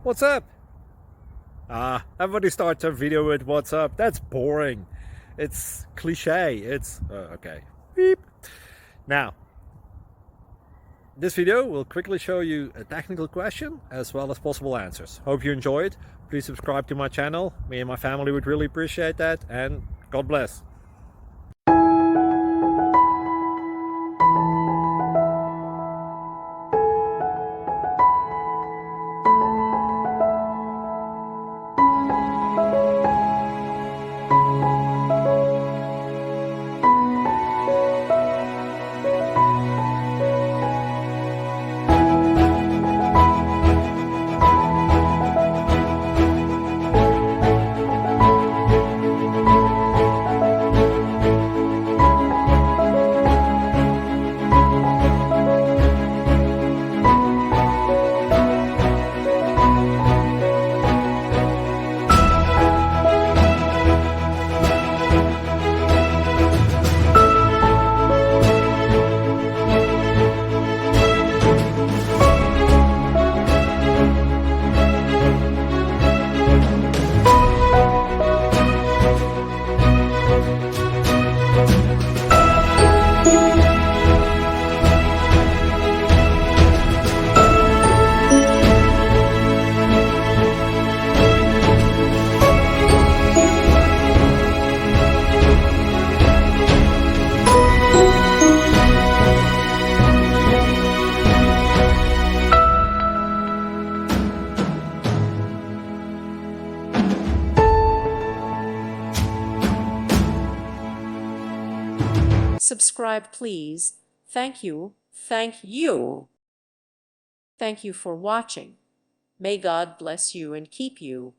What's up? Everybody starts a video with what's up. That's boring. It's cliche. It's okay. Beep. Now, this video will quickly show you a technical question as well as possible answers. Hope you enjoy it. Please subscribe to my channel. Me and my family would really appreciate that, and God bless. Subscribe, please. Thank you. Thank you. Thank you for watching. May God bless you and keep you.